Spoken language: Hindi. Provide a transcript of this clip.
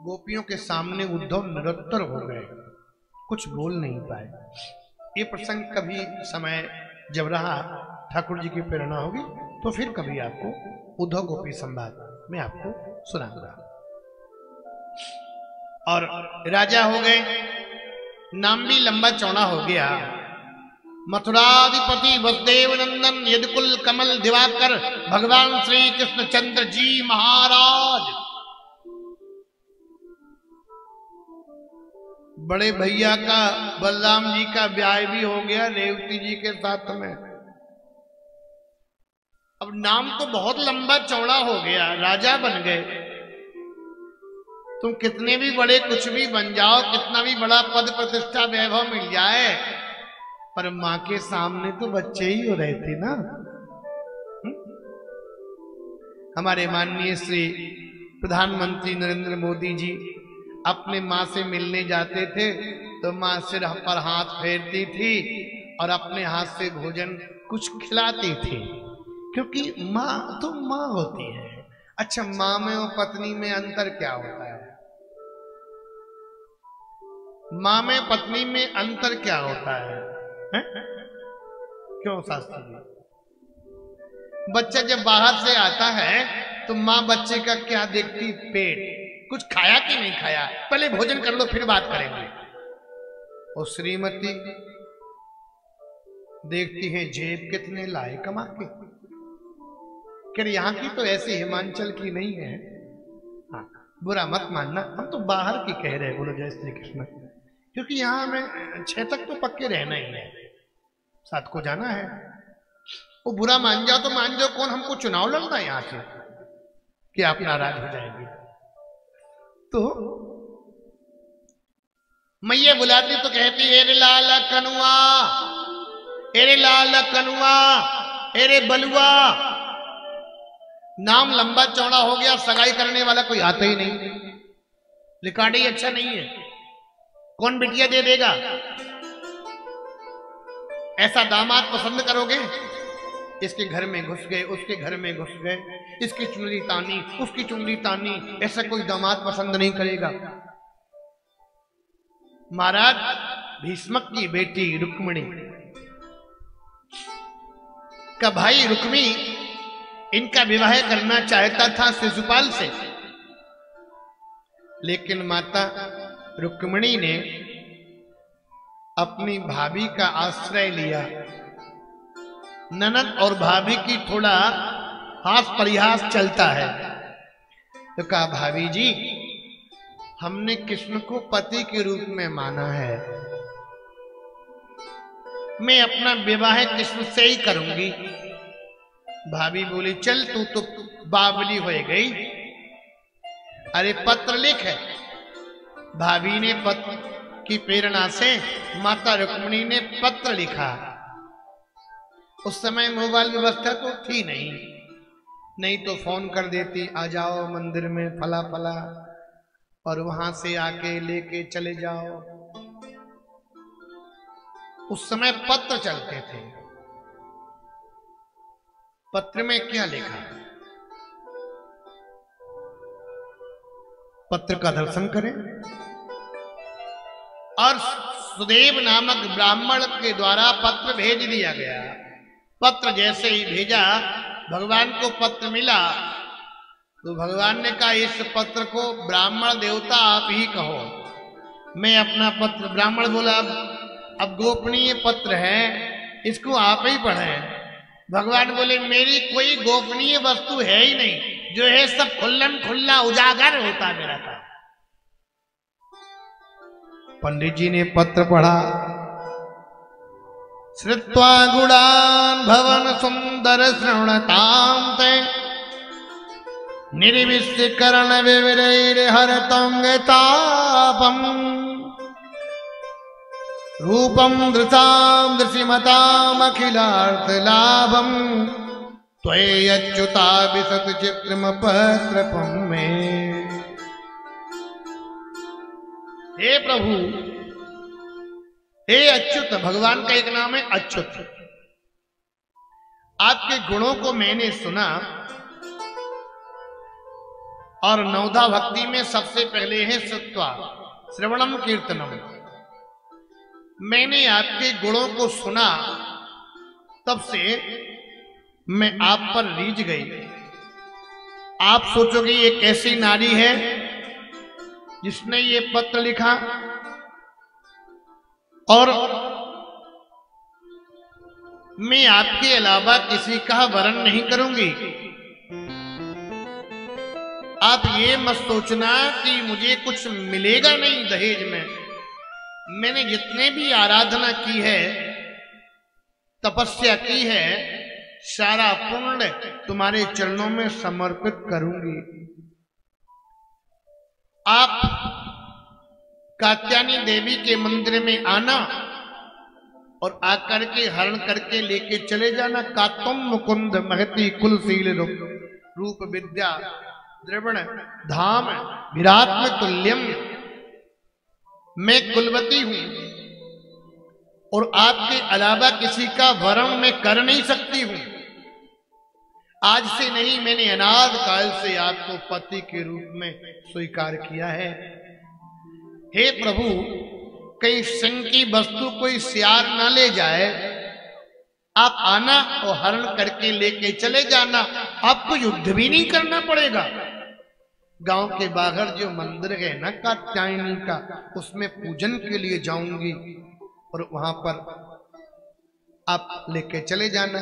गोपियों के सामने उद्धव निरत्तर हो गए, कुछ बोल नहीं पाए। ये प्रसंग कभी समय जब रहा ठाकुर जी की प्रेरणा होगी तो फिर कभी आपको उद्धव गोपी संवाद में आपको सुनाऊंगा। और राजा हो गए, नाम भी लंबा चौड़ा हो गया। मथुराधिपति वसुदेव नंदन यदुकुल कमल दिवाकर भगवान श्री कृष्ण चंद्र जी महाराज। बड़े भैया का बलराम जी का ब्याह भी हो गया रेवती जी के साथ में। अब नाम तो बहुत लंबा चौड़ा हो गया, राजा बन गए। तुम कितने भी बड़े कुछ भी बन जाओ, कितना भी बड़ा पद प्रतिष्ठा वैभव मिल जाए, पर मां के सामने तो बच्चे ही हो रहे थे ना। हमारे माननीय श्री प्रधानमंत्री नरेंद्र मोदी जी अपने मां से मिलने जाते थे तो मां सिर पर हाथ फेरती थी और अपने हाथ से भोजन कुछ खिलाती थी, क्योंकि मां तो मां होती है। अच्छा, मां में और पत्नी में अंतर क्या होता है? मां में पत्नी में अंतर क्या होता है? क्यों शास्त्री जी? बच्चा जब बाहर से आता है तो मां बच्चे का क्या देखती? पेट, कुछ खाया कि नहीं खाया, पहले भोजन कर लो फिर बात करेंगे। और श्रीमती देखती है जेब कितने लाए कमा के। क्या यहाँ की तो ऐसी हिमाचल की नहीं है। हाँ, बुरा मत मानना, हम तो बाहर की कह रहे हैं, बोलो जय श्री कृष्ण। क्योंकि यहाँ हमें 6 तक तो पक्के रहना ही है, 7 को जाना है। वो बुरा मान जाओ तो मान जाओ, कौन हमको चुनाव लड़ना है यहाँ से कि आप नाराज हो जाएंगे। तो मैया बुलाती तो कहती एरे लाल कनुआ, एरे लाल कनुआ, एरे बलुआ। नाम लंबा चौड़ा हो गया, सगाई करने वाला कोई आता ही नहीं, लिकाड़े ही अच्छा नहीं है, कौन बिटिया दे देगा? ऐसा दामाद पसंद करोगे? इसके घर में घुस गए, उसके घर में घुस गए, इसकी चुनरी तानी, उसकी चुनरी तानी, ऐसा कोई दामाद पसंद नहीं करेगा। महाराज भीष्मक की बेटी रुक्मिणी का भाई रुक्मी इनका विवाह करना चाहता था शिशुपाल से, लेकिन माता रुक्मिणी ने अपनी भाभी का आश्रय लिया। ननद और भाभी की थोड़ा हास परिहास चलता है, तो कहा भाभी जी हमने कृष्ण को पति के रूप में माना है, मैं अपना विवाह कृष्ण से ही करूंगी। भाभी बोली चल तू तो बावली हो गई, अरे पत्र लिख है। भाभी ने पत्र की प्रेरणा से माता रुक्मिणी ने पत्र लिखा। उस समय मोबाइल व्यवस्था तो थी नहीं तो फोन कर देती आ जाओ मंदिर में फला फला, और वहां से आके लेके चले जाओ। उस समय पत्र चलते थे। पत्र में क्या लिखा? पत्र का दर्शन करें। और सुदेव नामक ब्राह्मण के द्वारा पत्र भेज दिया गया। पत्र जैसे ही भेजा, भगवान को पत्र मिला तो भगवान ने कहा इस पत्र को ब्राह्मण देवता आप ही कहो, मैं अपना पत्र। ब्राह्मण बोला अब गोपनीय पत्र है, इसको आप ही पढ़ें। भगवान बोले मेरी कोई गोपनीय वस्तु है ही नहीं, जो है सब खुल्लम खुल्ला उजागर होता मेरा था। पंडित जी ने पत्र पढ़ा। श्रुत्वा गुणान् भवन सुंदर श्रवणतां ते निर्विश्य कर्ण विविरैर हरतं तापम् रूपं दृशां दृशिमताम् अखिलार्थ लाभम् त्वय्यच्युता विशत चित्रम पत्रपं मे। हे प्रभु, हे अच्युत, भगवान का एक नाम है अच्युत। आपके गुणों को मैंने सुना और नवधा भक्ति में सबसे पहले है श्रुत्वा श्रवणम कीर्तनम। मैंने आपके गुणों को सुना, तब से मैं आप पर रीझ गई। आप सोचोगे ये कैसी नारी है जिसने ये पत्र लिखा, और मैं आपके अलावा किसी का वरण नहीं करूंगी। आप ये मत सोचना कि मुझे कुछ मिलेगा नहीं दहेज में। मैंने जितने भी आराधना की है, तपस्या की है, सारा पुण्य तुम्हारे चरणों में समर्पित करूंगी। आप कात्यायनी देवी के मंदिर में आना और आकर के हरण करके लेके चले जाना। कातुम मुकुंद महती कुलशील रूप विद्या द्रवण धाम विरात्म तुल्यम। मैं कुलवती हूं और आपके अलावा किसी का वरण मैं कर नहीं सकती हूं। आज से नहीं, मैंने अनाद काल से आपको पति के रूप में स्वीकार किया है। हे प्रभु, कहीं सिंह की वस्तु कोई सियार ना ले जाए। आप आना और हरण करके लेके चले जाना। आपको युद्ध भी नहीं करना पड़ेगा। गांव के बाहर जो मंदिर है ना कात्यायनी का, उसमें पूजन के लिए जाऊंगी और वहां पर आप लेके चले जाना।